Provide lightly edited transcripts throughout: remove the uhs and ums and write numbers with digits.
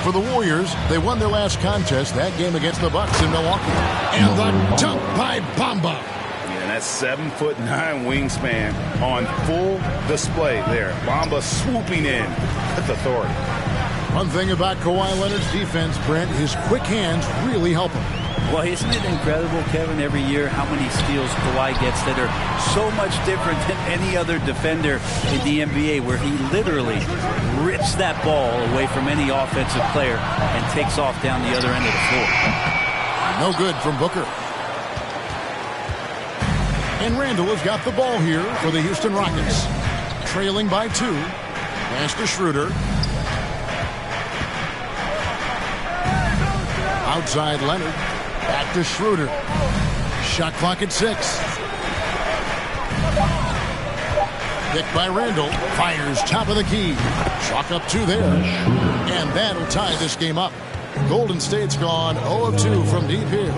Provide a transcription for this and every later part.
For the Warriors, they won their last contest, that game against the Bucks in Milwaukee. And the dunk by Bamba. Yeah, that's 7'9" wingspan on full display there. Bamba swooping in with authority. One thing about Kawhi Leonard's defense, Brent, his quick hands really help him. Well, isn't it incredible, Kevin, every year how many steals Kawhi gets that are so much different than any other defender in the NBA, where he literally rips that ball away from any offensive player and takes off down the other end of the floor. No good from Booker. And Randall has got the ball here for the Houston Rockets. Trailing by 2. Pass to Schroeder. Outside Leonard. Back to Schroeder. Shot clock at 6. Picked by Randall. Fires top of the key. Chalk up 2 there. And that'll tie this game up. Golden State's gone 0 of 2 from deep here.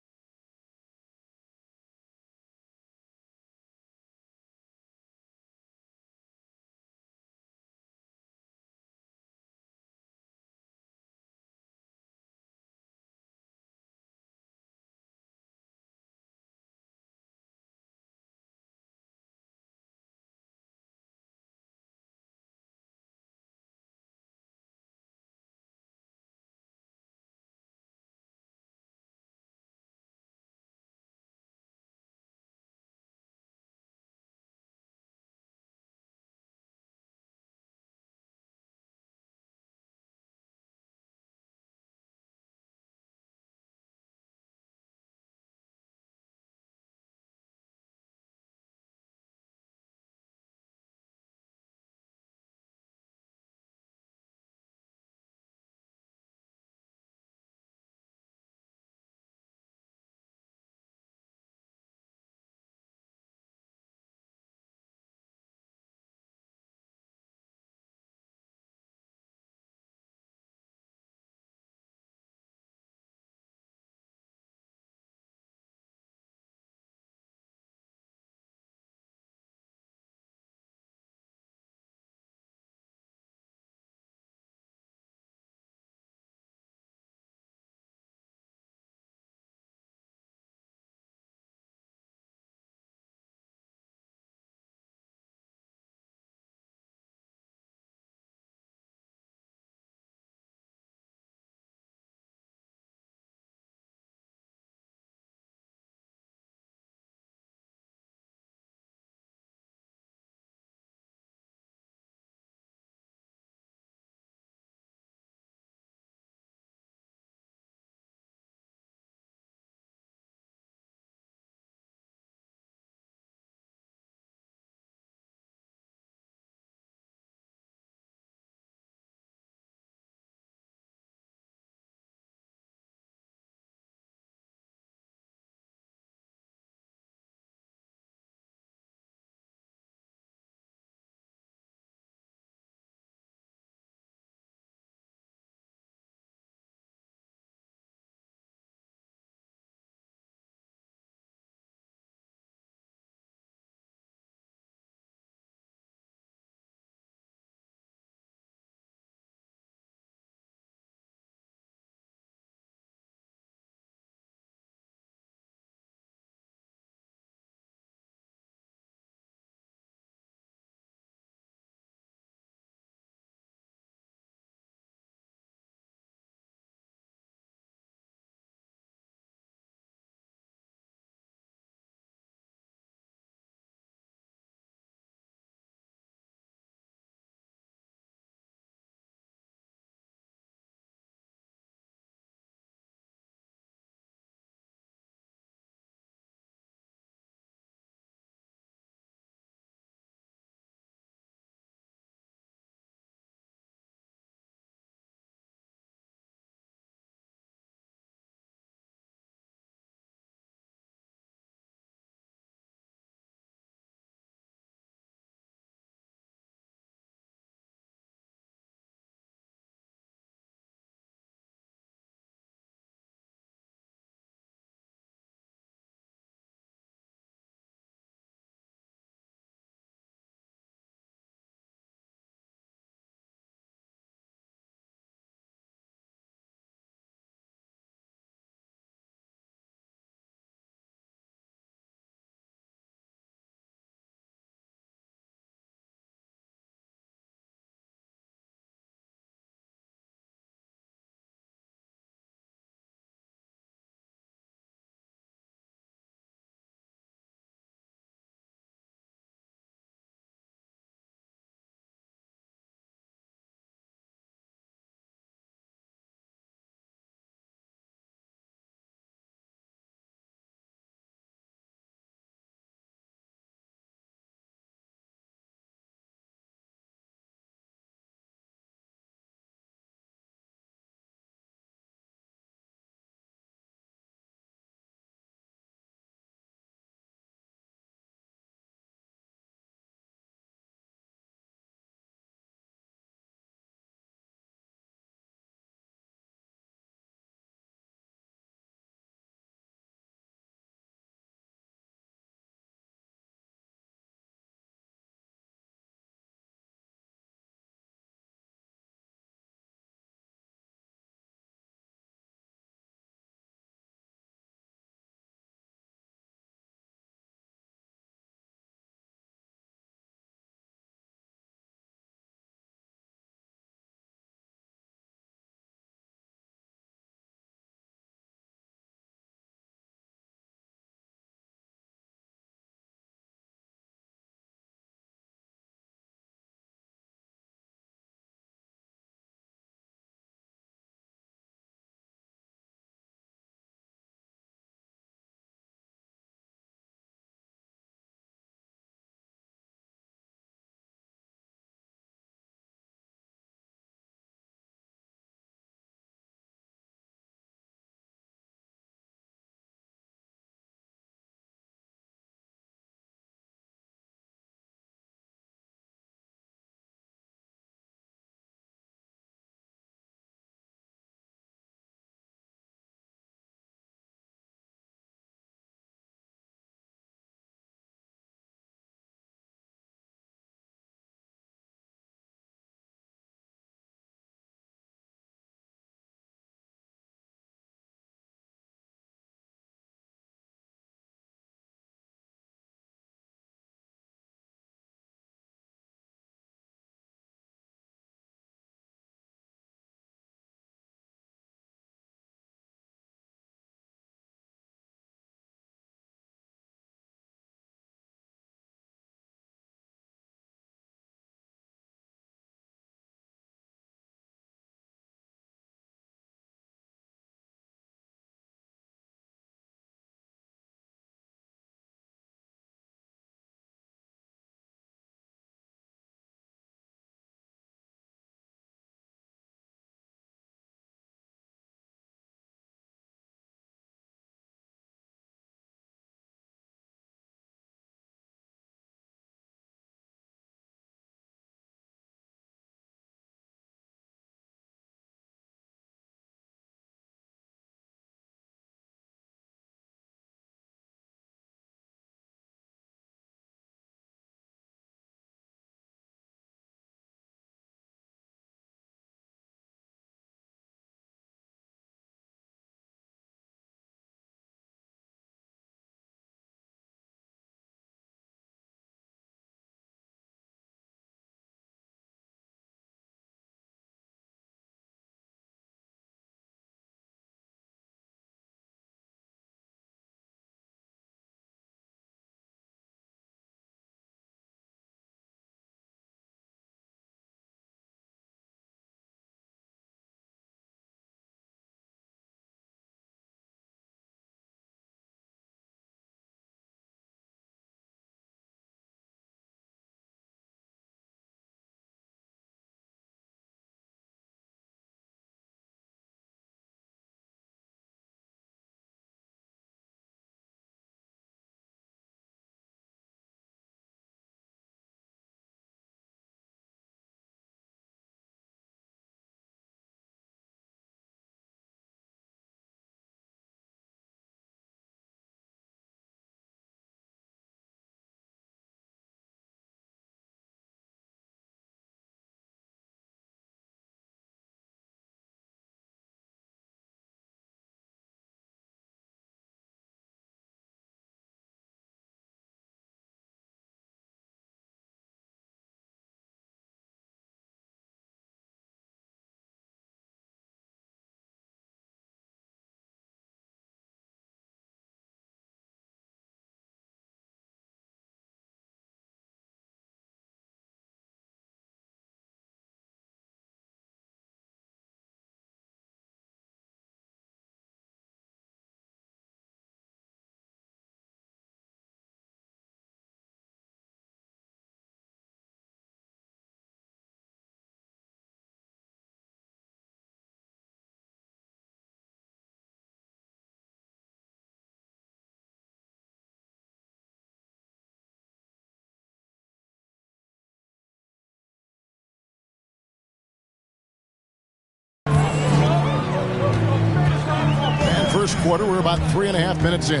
first quarter. We're about 3.5 minutes in.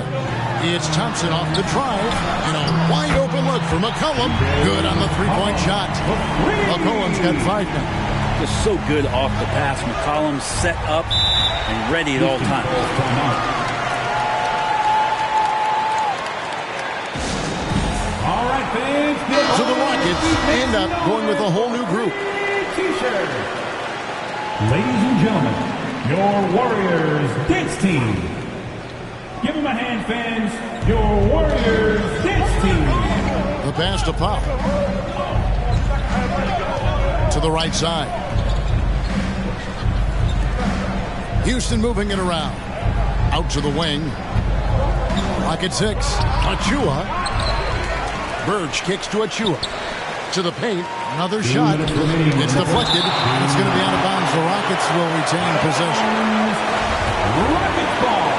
It's Thompson off the drive, and a wide open look for McCollum. Good on the three-point shot. McCollum's got 5 now. Just so good off the pass. McCollum set up and ready at all times. All right, fans. So the Rockets end up going with a whole new group. T-shirt. Ladies and gentlemen, your Warriors dance team. Give them a hand, fans. Your Warriors dance team. The pass to Pop. To the right side. Houston moving it around. Out to the wing. Rocket 6. Achua. Burge kicks to Achua. To the paint. Another shot. It's deflected. It's going to be out of bounds. The Rockets will retain possession. Rockets ball.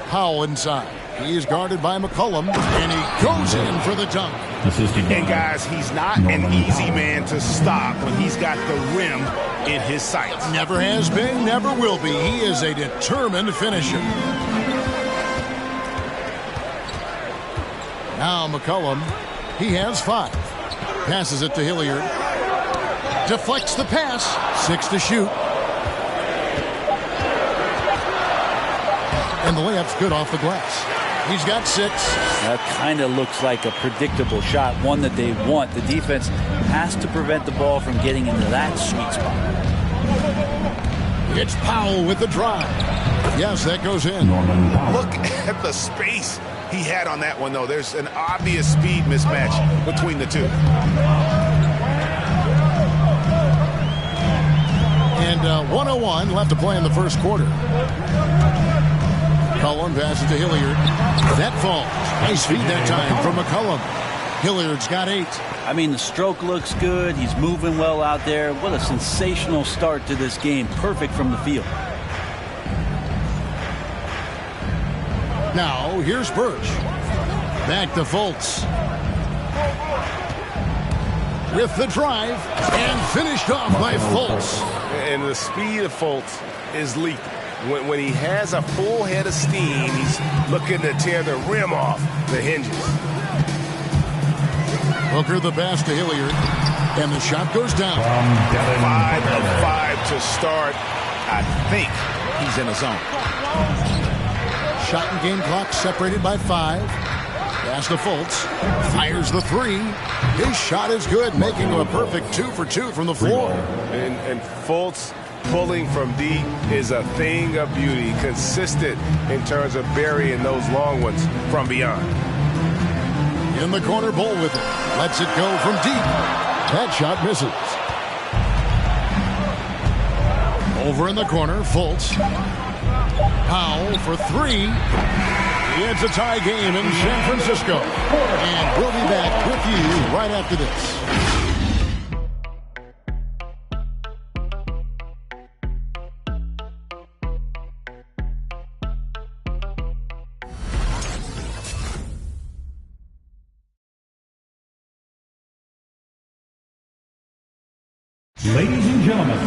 Powell inside. He's guarded by McCollum, and he goes in for the dunk. And guys, he's not an easy man to stop when he's got the rim in his sights. Never has been, never will be. He is a determined finisher. Now McCollum, he has 5. Passes it to Hilliard. Deflects the pass. 6 to shoot. And the layup's good off the glass. He's got 6. That kind of looks like a predictable shot, one that they want. The defense has to prevent the ball from getting into that sweet spot. It's Powell with the drive. Yes, that goes in. Look at the space he had on that one, though. There's an obvious speed mismatch between the two. And 1:01 left to play in the first quarter. McCollum passes to Hilliard. That falls. Nice feed that time from McCollum. Hilliard's got 8. I mean, the stroke looks good. He's moving well out there. What a sensational start to this game. Perfect from the field. Now, here's Birch. Back to Fultz. With the drive, and finished off by Fultz. And the speed of Fultz is lethal. When he has a full head of steam, he's looking to tear the rim off the hinges. Booker the pass to Hilliard, and the shot goes down. 5 of 5 to start. I think he's in the zone. Shot and game clock separated by 5. Pass to Fultz. Fires the 3. His shot is good, making him a perfect 2 for 2 from the floor. And Fultz pulling from deep is a thing of beauty. Consistent in terms of burying those long ones from beyond. In the corner, Bull with it. Lets it go from deep. That shot misses. Over in the corner, Fultz. Powell for 3. It's a tie game in San Francisco. And we'll be back with you right after this. Ladies and gentlemen,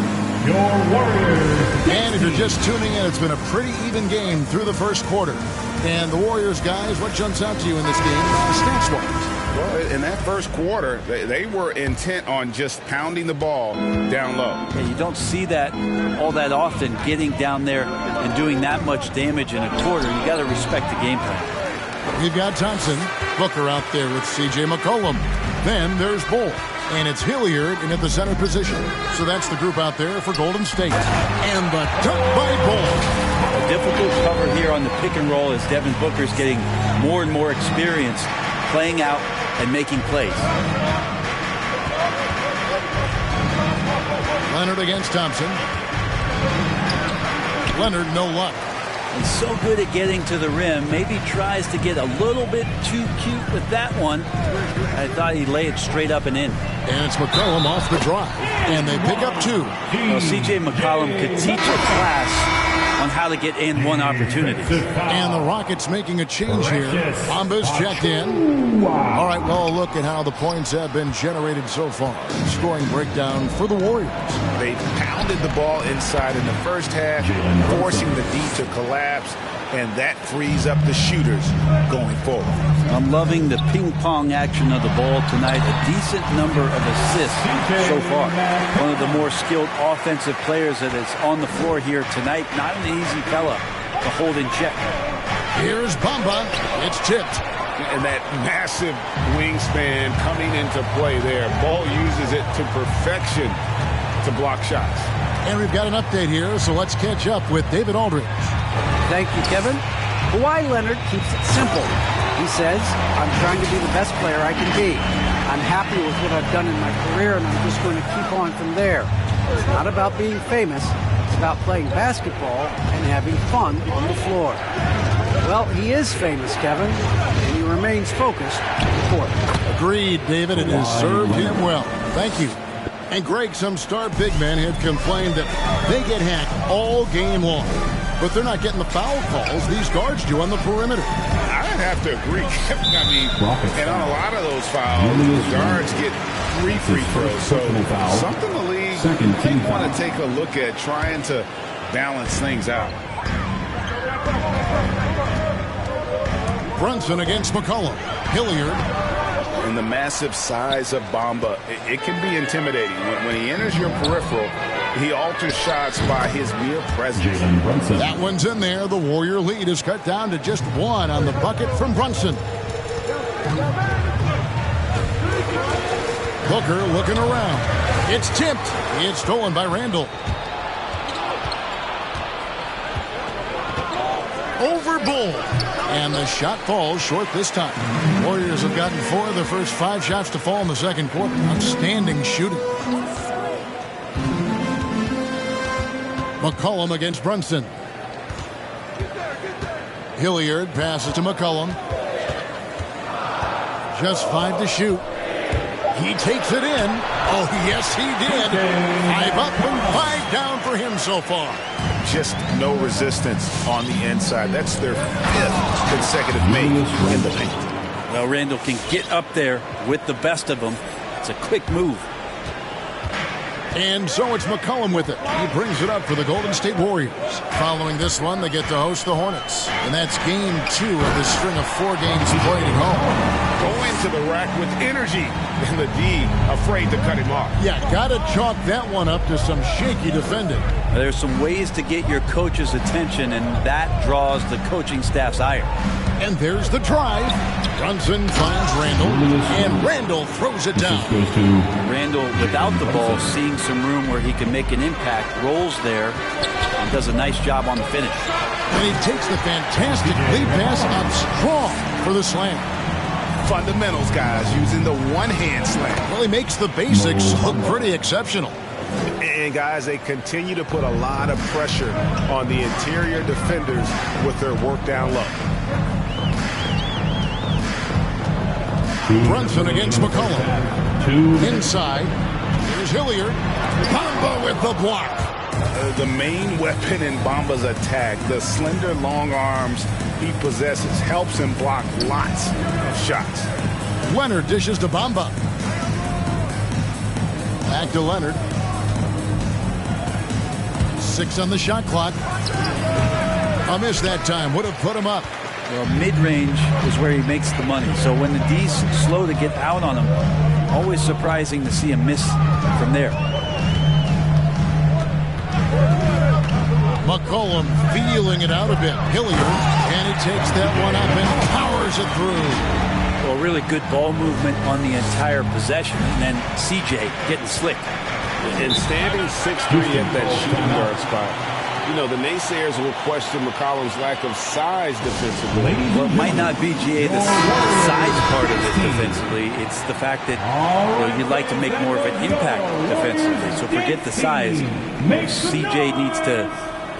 your Warriors. And if you're just tuning in, it's been a pretty even game through the first quarter. And the Warriors, guys, what jumps out to you in this game, stats-wise? Well, in that first quarter, they were intent on just pounding the ball down low. Yeah, you don't see that all that often, getting down there and doing that much damage in a quarter. You got to respect the game plan. You've got Thompson, Booker out there with C.J. McCollum. Then there's Bull. And it's Hilliard in at the center position. So that's the group out there for Golden State. And the dunk by Bull. A difficult cover here on the pick and roll as Devin Booker's getting more and more experience playing out and making plays. Leonard against Thompson. Leonard, no luck. And so good at getting to the rim. Maybe tries to get a little bit too cute with that one. I thought he'd lay it straight up and in. And it's McCollum off the drive. And they pick up 2. Well, C.J. McCollum could teach a class on on how to get in one opportunity. And the Rockets making a change here. Bamba's checked in. All right, well, look at how the points have been generated so far. Scoring breakdown for the Warriors. They pounded the ball inside in the first half, forcing the D to collapse, and that frees up the shooters going forward. I'm loving the ping-pong action of the ball tonight. A decent number of assists so far. One of the more skilled offensive players that is on the floor here tonight. Not an easy fella to hold in check. Here's Bamba. It's tipped. And that massive wingspan coming into play there. Ball uses it to perfection to block shots. And we've got an update here, so let's catch up with David Aldridge. Thank you, Kevin. Kawhi Leonard keeps it simple. He says, I'm trying to be the best player I can be. I'm happy with what I've done in my career, and I'm just going to keep on from there. It's not about being famous. It's about playing basketball and having fun on the floor. Well, he is famous, Kevin, and he remains focused on the court. Agreed, David. It has served him well. Thank you. And Greg, some star big men had complained that they get hacked all game long. But they're not getting the foul calls these guards do on the perimeter. I'd have to agree. I mean, and on a lot of those fouls, the guards get 3 free throws. So something the league might want to take a look at, trying to balance things out. Brunson against McCollum. Hilliard. And the massive size of Bamba, it can be intimidating. When he enters your peripheral, he alters shots by his mere presence. That one's in there. The Warrior lead is cut down to just 1 on the bucket from Brunson. Booker looking around. It's tipped. It's stolen by Randall. Over Bull. And the shot falls short this time. Warriors have gotten 4 of their first 5 shots to fall in the second quarter. Outstanding shooting. McCollum against Brunson. Hilliard passes to McCollum. Just 5 to shoot. He takes it in. Oh, yes, he did. 5 up and 5 down for him so far. Just no resistance on the inside. That's their 5th consecutive make in the paint. Well, Randall can get up there with the best of them. It's a quick move. And so it's McCollum with it. He brings it up for the Golden State Warriors. Following this one, they get to host the Hornets. And that's game 2 of this string of 4 games played at home. Go into the rack with energy. And the D afraid to cut him off. Yeah, got to chalk that one up to some shaky defending. There's some ways to get your coach's attention, and that draws the coaching staff's ire. And there's the drive. Brunson finds Randall, and Randall throws it down. Randall, without the ball, seeing some room where he can make an impact, rolls there, and does a nice job on the finish. And he takes the fantastic lead pass up strong for the slam. Fundamentals, guys, using the one-hand slam. Well, he makes the basics look pretty exceptional. And, guys, they continue to put a lot of pressure on the interior defenders with their work down low. Brunson against McCollum. Inside. Here's Hilliard. Bamba with the block. The main weapon in Bamba's attack, the slender long arms he possesses, helps him block lots of shots. Leonard dishes to Bamba. Back to Leonard. 6 on the shot clock. A miss that time. Would have put him up. Well, mid-range is where he makes the money. So when the D's slow to get out on him, always surprising to see him miss from there. McCollum feeling it out a bit. Hilliard, and he takes that one up and powers it through. Well, really good ball movement on the entire possession. And then CJ getting slick. And standing 6'3" at that shooting guard spot. You know, the naysayers will question McCollum's lack of size defensively. Well, it might not be, GA, the size part of it defensively. It's the fact that you'd like to make more of an impact defensively. So forget the size. CJ needs to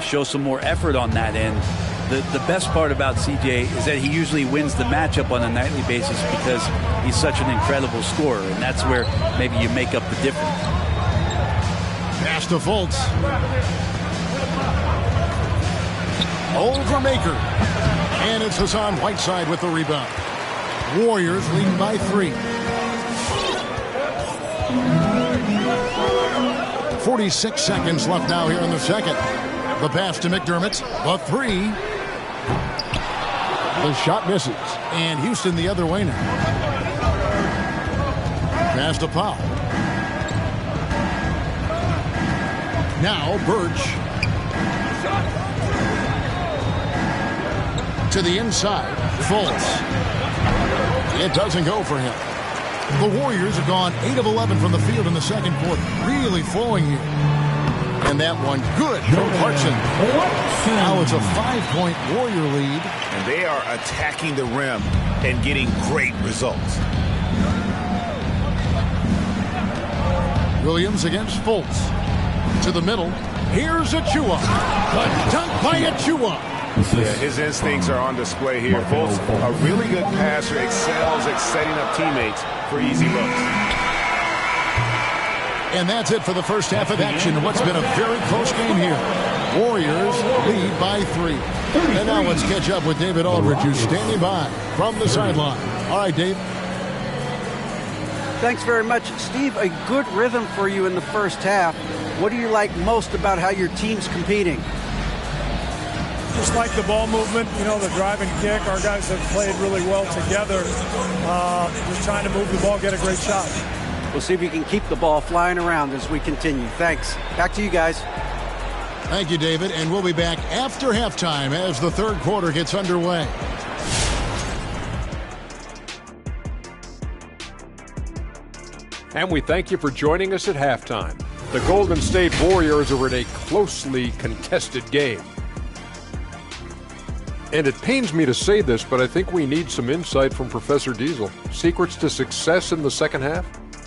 show some more effort on that end. The best part about CJ is that he usually wins the matchup on a nightly basis because he's such an incredible scorer. And that's where maybe you make up the difference. Pass to Fultz. over Maker. And it's Hassan Whiteside with the rebound. Warriors leading by 3. 46 seconds left now here in the second. The pass to McDermott. The 3. The shot misses. And Houston the other way now. Pass to Powell. Now Birch. To the inside. Fultz. It doesn't go for him. The Warriors have gone 8 of 11 from the field in the second quarter. Really flowing here. And that one good from Clarkson. Now it's a 5-point Warrior lead. And they are attacking the rim and getting great results. Williams against Fultz. To the middle. Here's Achua. The dunk by Achua. Yeah, his instincts are on display here. Fultz, a really good passer, excels at setting up teammates for easy looks. And that's it for the first half of action in what's been a very close game here. Warriors lead by 3. And now let's catch up with David Aldridge, who's standing by from the sideline. All right, Dave. Thanks very much, Steve. A good rhythm for you in the first half. What do you like most about how your team's competing? Just like the ball movement, you know, the drive and kick. Our guys have played really well together. Just trying to move the ball, get a great shot. We'll see if you can keep the ball flying around as we continue. Thanks. Back to you guys. Thank you, David. And we'll be back after halftime as the third quarter gets underway. And we thank you for joining us at halftime. The Golden State Warriors are in a closely contested game. And it pains me to say this, but I think we need some insight from Professor Diesel. Secrets to success in the second half?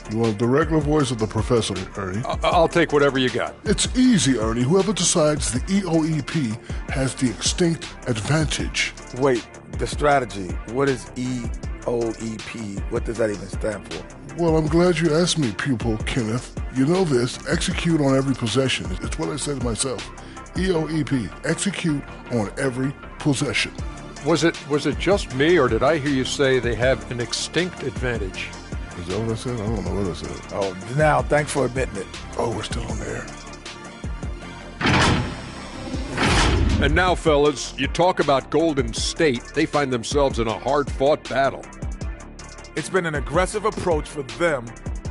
You want the regular voice of the professor, Ernie? I'll take whatever you got. It's easy, Ernie. Whoever decides the EOEP has the extinct advantage. Wait, the strategy. What is EOEP? What does that even stand for? Well, I'm glad you asked me, pupil Kenneth. You know this. Execute on every possession. It's what I said myself. EOEP. Execute on every possession. Was it just me, or did I hear you say they have an extinct advantage? Is that what I said? I don't know what I said. Oh, now, thanks for admitting it. Oh, we're still on there. And now, fellas, you talk about Golden State. They find themselves in a hard-fought battle. It's been an aggressive approach for them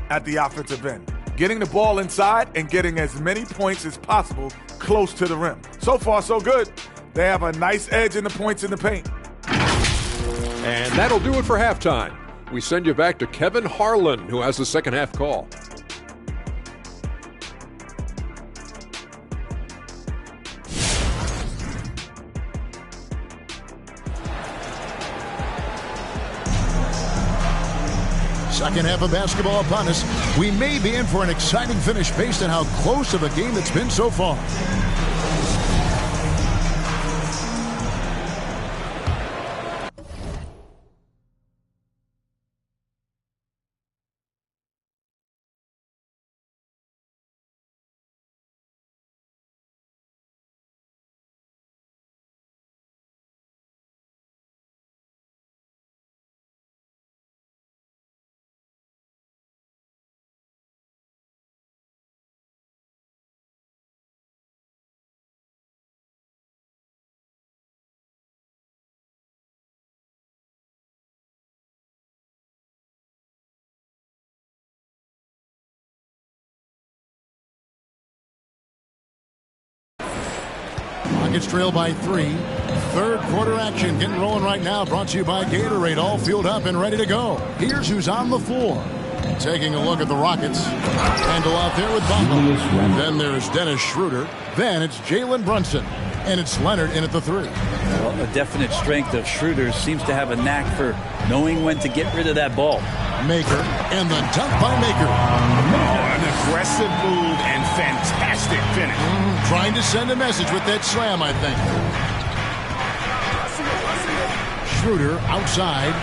at the offensive end. Getting the ball inside and getting as many points as possible close to the rim. So far, so good. They have a nice edge in the points in the paint. And that'll do it for halftime. We send you back to Kevin Harlan, who has the second half call. Second half of basketball upon us. We may be in for an exciting finish based on how close of a game it's been so far. Rockets trail by 3. Third quarter action getting rolling right now. Brought to you by Gatorade. All fueled up and ready to go. Here's who's on the floor. Taking a look at the Rockets. Handle out there with Bumble. Then there's Dennis Schroeder. Then it's Jalen Brunson. And it's Leonard in at the 3. Well, a definite strength of Schroeder. Seems to have a knack for knowing when to get rid of that ball. Maker. And the dunk by Maker. An aggressive move and fantastic finish. Trying to send a message with that slam, I think. Schroeder outside.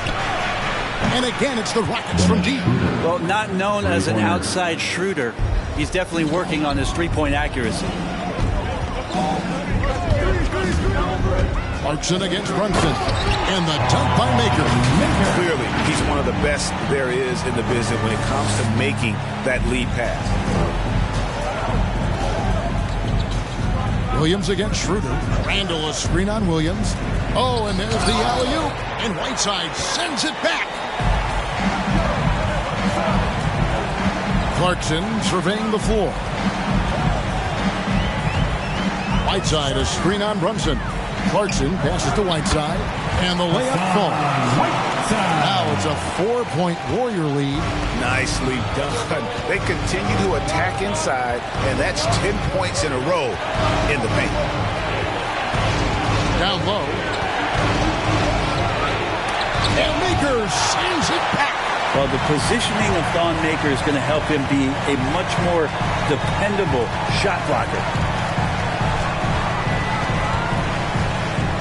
And again, it's the Rockets from deep. Well, not known as an outside Schroeder. He's definitely working on his three-point accuracy. Clarkson against Brunson. And the dunk by Maker. Clearly, he's one of the best there is in the business when it comes to making that lead pass. Williams against Schroeder. Randall a screen on Williams. Oh, and there's the alley-oop. And Whiteside sends it back. Clarkson surveying the floor. Whiteside a screen on Brunson. Clarkson passes to Whiteside, and the layup falls. Now it's a 4-point Warrior lead. Nicely done. They continue to attack inside, and that's 10 points in a row in the paint. Down low. And Maker sends it back. Well, the positioning of Thon Maker is going to help him be a much more dependable shot blocker.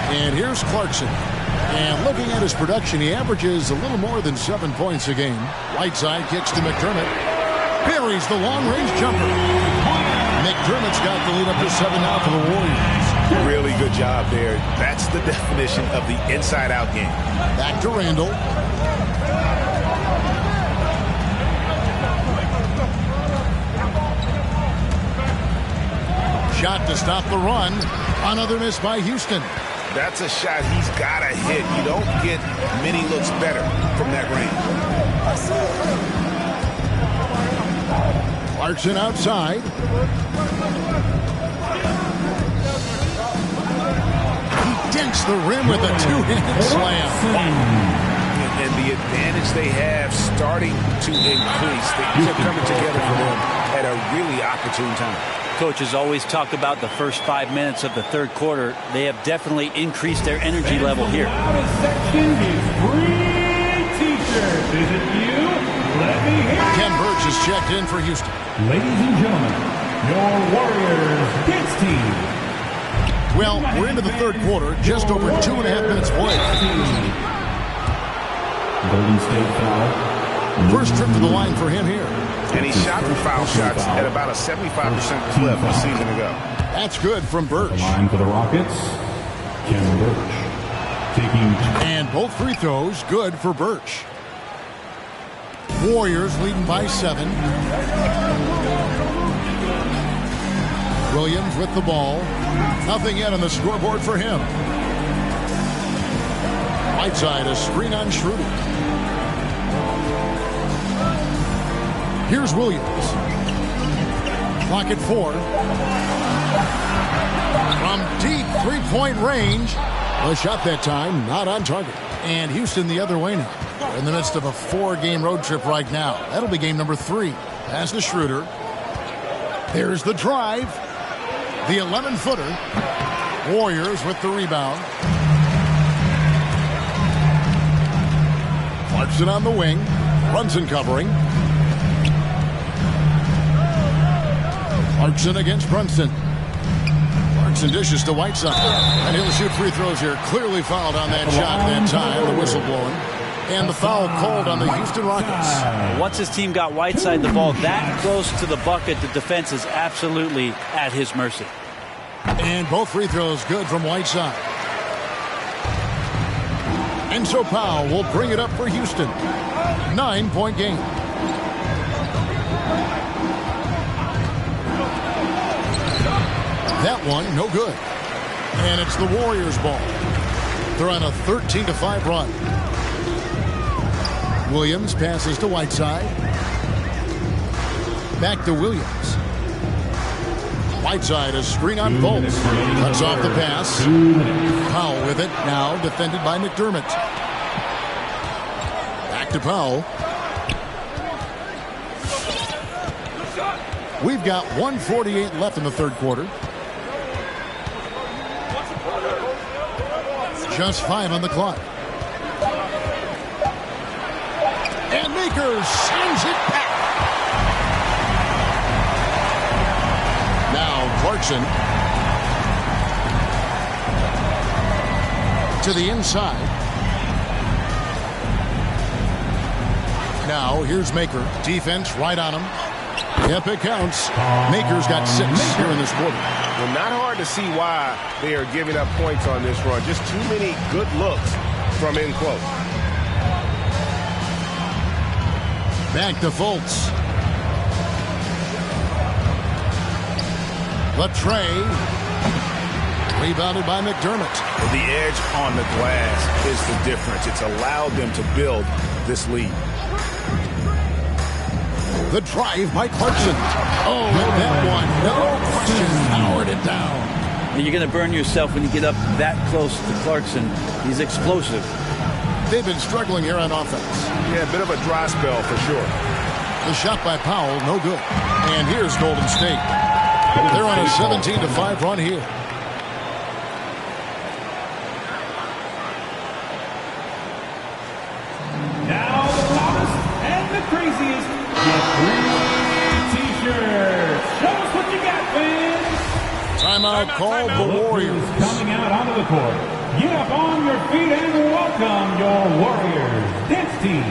And here's Clarkson. And looking at his production, he averages a little more than 7 points a game. Whiteside kicks to McDermott. Buries the long-range jumper. McDermott's got the lead up to 7 now for the Warriors. Really good job there. That's the definition of the inside-out game. Back to Randall. Shot to stop the run. Another miss by Houston. That's a shot he's got to hit. You don't get many looks better from that range. Clarkson outside. He dents the rim with a two-handed slam. And the advantage they have starting to increase. Things are coming together for them at a really opportune time. Coaches always talk about the first 5 minutes of the third quarter. They have definitely increased their energy level here. Ken Birch is checked in for Houston. Ladies and gentlemen, your Warriors dance team. Well, we're into the third quarter, just over 2.5 minutes played. Golden State foul. First trip to the line for him here. And he shot the foul shots at about a 75% clip a season ago. That's good from Birch. The line for the Rockets, Ken Birch. And both free throws good for Birch. Warriors leading by 7. Williams with the ball. Nothing yet on the scoreboard for him. Whiteside a screen on Schroeder. Here's Williams. Clock at 4. From deep three-point range. A shot that time, not on target. And Houston the other way now. They're in the midst of a 4-game road trip right now. That'll be game number 3. Pass to Schroeder. There's the drive. The 11-footer. Warriors with the rebound. Clarkson on the wing. Brunson covering. Clarkson against Brunson. Clarkson dishes to Whiteside. And he'll shoot free throws here. Clearly fouled on that shot that time. The whistle blowing. And the foul called on the Houston Rockets. Once his team got Whiteside the ball that close to the bucket, the defense is absolutely at his mercy. And both free throws good from Whiteside. And so Powell will bring it up for Houston. 9-point game. That one, no good. And it's the Warriors' ball. They're on a 13-5 run. Williams passes to Whiteside. Back to Williams. Whiteside, a screen on Fultz. Cuts off the pass. Powell with it, now defended by McDermott. Back to Powell. We've got 1:48 left in the third quarter. Just 5 on the clock. And Maker sends it back. Now Clarkson to the inside. Now here's Maker. Defense right on him. Yep, it counts. Maker's got 6 here in this quarter. Well, not hard to see why they are giving up points on this run. Just too many good looks from in close. Back to Fultz. Latrey. Rebounded by McDermott. The edge on the glass is the difference. It's allowed them to build this lead. The drive by Clarkson. Oh, and that one, no question, powered it down. You're going to burn yourself when you get up that close to Clarkson. He's explosive. They've been struggling here on offense. Yeah, a bit of a dry spell for sure. The shot by Powell, no good. And here's Golden State. They're on a 17-5 run here. Now the hottest and the craziest get free T-shirts. Show us what you got, fans. Timeout called the Warriors. Coming out onto the court. Get up on your feet and welcome your Warriors dance team.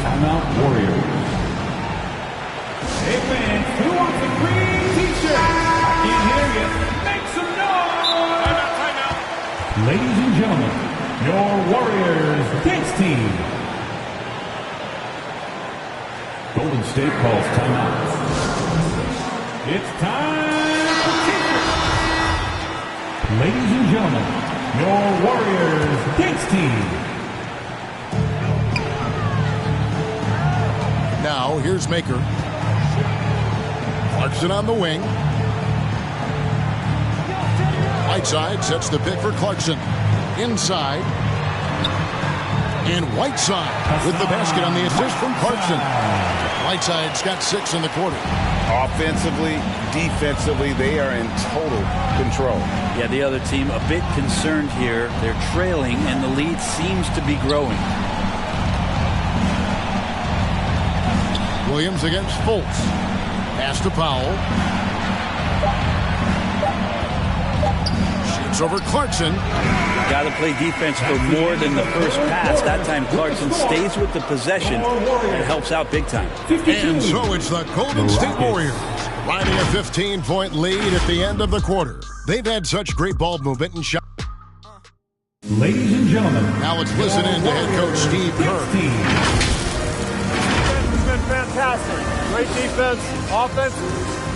Timeout Warriors. Hey fans, who wants a free T-shirt? I can't hear you. Make some noise. Timeout. Ladies and gentlemen, your Warriors dance team. Golden State calls timeout. It's time for T-shirts. Ladies and gentlemen, your Warriors dance team. Now, here's Maker. Clarkson on the wing. Whiteside sets the pick for Clarkson. Inside. And Whiteside with the basket on the assist from Clarkson. Whiteside's got 6 in the quarter. Offensively, defensively, they are in total control. Yeah, the other team a bit concerned here. They're trailing, and the lead seems to be growing. Williams against Fultz. Pass to Powell. Shoots over Clarkson. Got to play defense for more than the first pass. That time Clarkson stays with the possession and helps out big time. And so it's the Golden State Warriors riding a 15-point lead at the end of the quarter. They've had such great ball movement and shot. Ladies and gentlemen, now let's listen in to head coach Steve Kerr. Defense has been fantastic. Great defense, offense,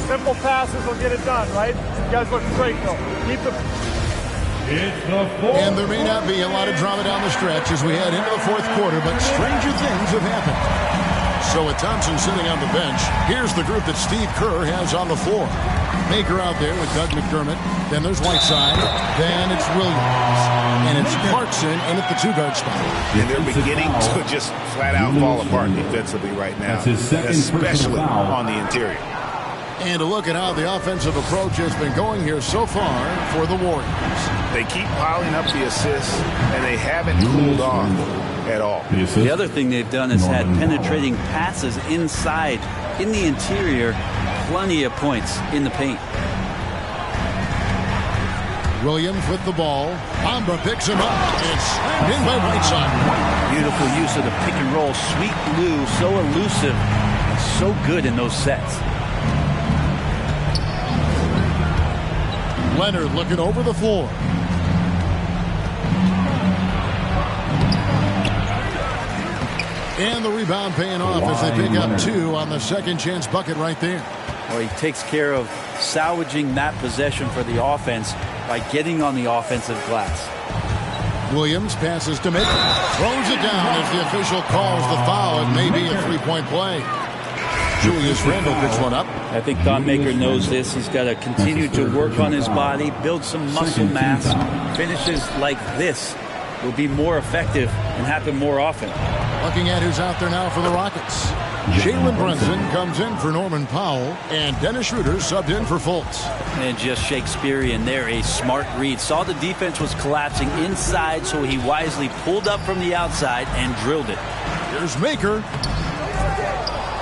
simple passes will get it done, right? You guys look great, though. Keep the... And there may not be a lot of drama down the stretch as we head into the fourth quarter, but stranger things have happened. So with Thompson sitting on the bench, here's the group that Steve Kerr has on the floor. Maker out there with Doug McDermott. Then there's Whiteside. Then it's Williams. And it's Clarkson in at the 2-guard spot. And they're beginning to just flat out fall apart defensively right now, especially on the interior. And to look at how the offensive approach has been going here so far for the Warriors. They keep piling up the assists, and they haven't cooled off at all. The other thing they've done is had penetrating passes inside, in the interior, plenty of points in the paint. Williams with the ball. Bamba picks him up. It's slammed in by Whiteside. Beautiful use of the pick and roll. Sweet Lou, so elusive and so good in those sets. Leonard looking over the floor. And the rebound paying off as they pick up 2 on the second chance bucket right there. Well, he takes care of salvaging that possession for the offense by getting on the offensive glass. Williams passes to Maker. Throws it down as the official calls the foul. It may be a 3-point play. Julius Randle picks one up. I think Thon Maker knows this. He's got to continue to work on his body, build some muscle mass. Finishes like this will be more effective and happen more often. Looking at who's out there now for the Rockets. Jalen Brunson comes in for Norman Powell, and Dennis Schroeder subbed in for Fultz. And just Shakespearean there, a smart read. Saw the defense was collapsing inside, so he wisely pulled up from the outside and drilled it. Here's Maker.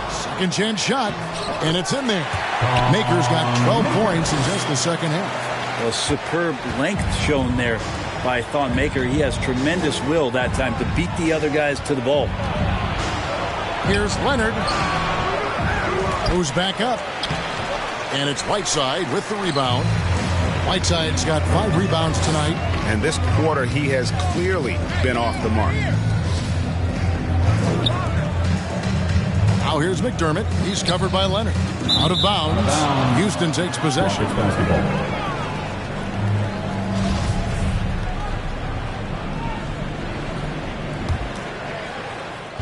Second chance shot, and it's in there. Maker's got 12 points in just the second half. A superb length shown there by Thon Maker. He has tremendous will that time to beat the other guys to the ball. Here's Leonard. Moves back up. And it's Whiteside with the rebound. Whiteside's got 5 rebounds tonight. And this quarter, he has clearly been off the mark. Now here's McDermott. He's covered by Leonard. Out of bounds. Houston takes possession.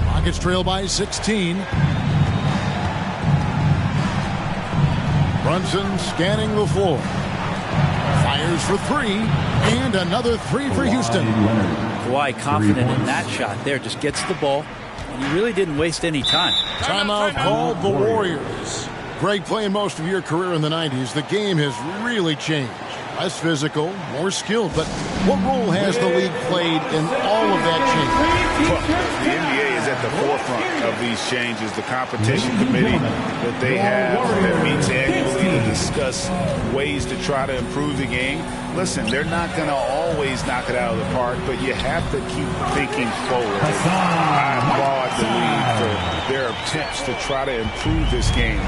Rockets trail by 16. Brunson scanning the floor. Fires for 3. And another 3 for Houston. Kawhi confident in that shot there. Just gets the ball. And he really didn't waste any time. Timeout called the Warriors. Greg, playing most of your career in the 90s, the game has really changed. Less physical, more skilled. But what role has the league played in all of that change? Well, the NBA is at the forefront of these changes. The competition committee that they have that meets annually to discuss ways to try to improve the game. Listen, they're not going to always knock it out of the park, but you have to keep thinking forward. I applaud the league for their attempts to try to improve this game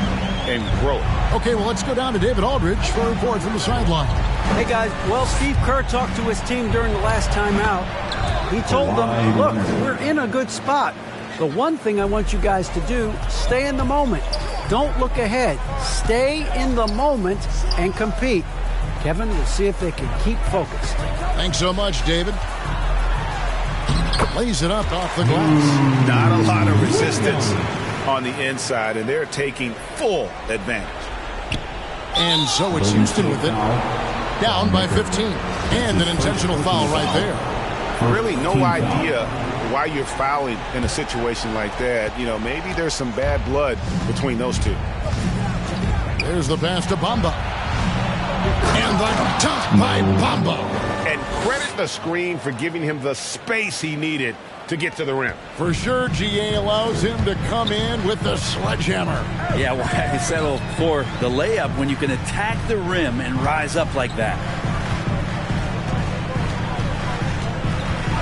and grow it. Okay, well, let's go down to David Aldridge for a report from the sideline. Hey, guys. Well, Steve Kerr talked to his team during the last timeout. He told them, look, we're in a good spot. The one thing I want you guys to do, stay in the moment. Don't look ahead. Stay in the moment and compete. Kevin, we'll see if they can keep focused. Thanks so much, David. Lays it up off the glass. Not a lot of resistance on the inside, and they're taking full advantage. And so it's Houston with it. Down by 15. And an intentional foul right there. Really no idea why you're fouling in a situation like that. You know, maybe there's some bad blood between those two. There's the pass to Bamba. And the dunk by Bamba. And credit the screen for giving him the space he needed to get to the rim. For sure, GA allows him to come in with the sledgehammer. Yeah, why settle for the layup when you can attack the rim and rise up like that?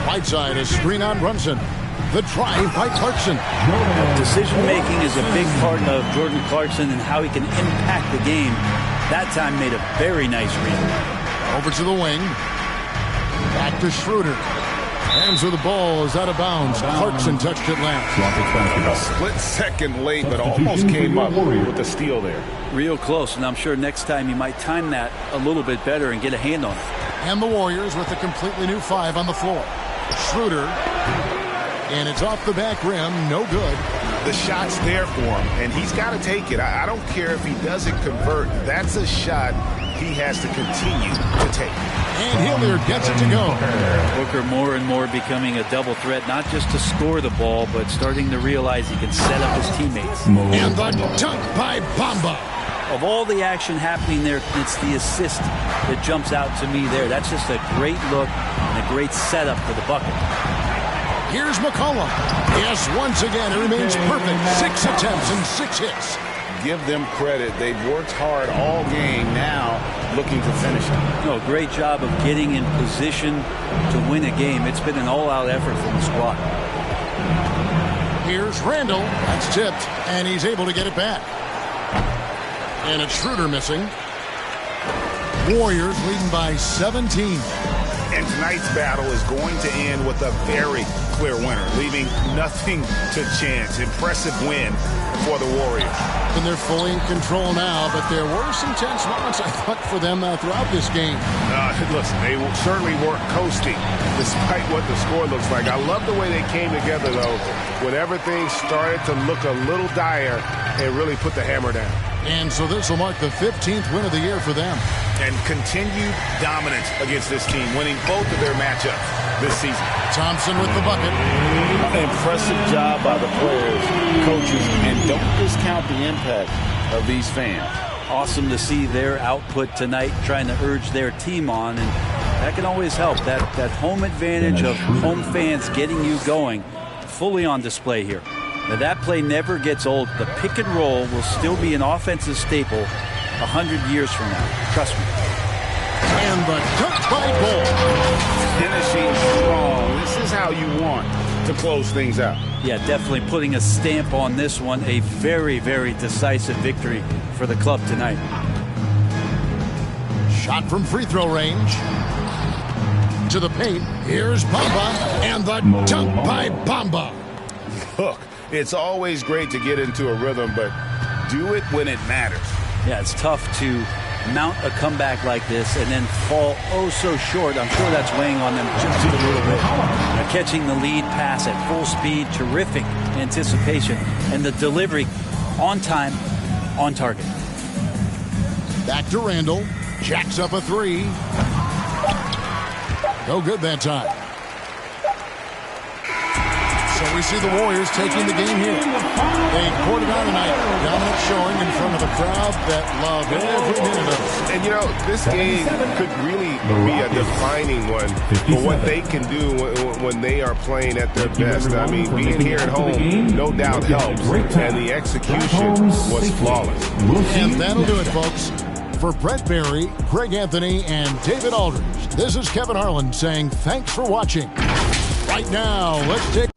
Whiteside, a screen on Brunson. The drive by Clarkson. Decision-making is a big part of Jordan Clarkson and how he can impact the game. That time made a very nice read. Over to the wing. Back to Schroeder. Hands of the ball is out of bounds. Clarkson touched it last. A split second late, but almost came up with the steal there. Real close, and I'm sure next time you might time that a little bit better and get a hand on it. And the Warriors with a completely new 5 on the floor. Schroeder. And it's off the back rim. No good. The shot's there for him, and he's got to take it. I don't care if he doesn't convert. That's a shot he has to continue to take. And Hilliard gets it to go. Booker more and more becoming a double threat, not just to score the ball, but starting to realize he can set up his teammates. And the dunk by Bamba. Of all the action happening there, it's the assist that jumps out to me there. That's just a great look and a great setup for the bucket. Here's McCollum. Yes, once again, it remains perfect. 6 attempts and 6 hits. Give them credit. They've worked hard all game, now looking to finish it. No, great job of getting in position to win a game. It's been an all-out effort from the squad. Here's Randall. That's tipped, and he's able to get it back. And it's Schroeder missing. Warriors leading by 17. And tonight's battle is going to end with a very clear winner, leaving nothing to chance. Impressive win for the Warriors. And they're fully in control now, but there were some tense moments, I thought, for them throughout this game. Listen, they certainly weren't coasting, despite what the score looks like. I love the way they came together, though, when everything started to look a little dire and really put the hammer down. And so this will mark the 15th win of the year for them. And continued dominance against this team, winning both of their matchups this season. Thompson with the bucket. Impressive job by the players, coaches, and don't discount the impact of these fans. Awesome to see their output tonight, trying to urge their team on, and that can always help. That home advantage of home fans getting you going, fully on display here. Now that play never gets old. The pick and roll will still be an offensive staple 100 years from now. Trust me. And the dunk by Ball. Finishing strong. This is how you want to close things out. Yeah, definitely putting a stamp on this one. A very, very decisive victory for the club tonight. Shot from free throw range. To the paint. Here's Bamba. And the dunk by Bamba. Look, it's always great to get into a rhythm, but do it when it matters. Yeah, it's tough to mount a comeback like this and then fall oh so short. I'm sure that's weighing on them just a little bit. Catching the lead pass at full speed, terrific anticipation, and the delivery on time, on target. Back to Randall. Jacks up a three. No good that time. So we see the Warriors taking the game here. They poured it on tonight. Dominant showing in front of a crowd that loved every minute of it. And, you know, this game could really be a defining one for what they can do when they are playing at their best. I mean, being here at home, no doubt helps. And the execution was flawless. And that'll do it, folks. For Brent Barry, Greg Anthony, and David Aldridge, this is Kevin Harlan saying thanks for watching. Right now, let's take...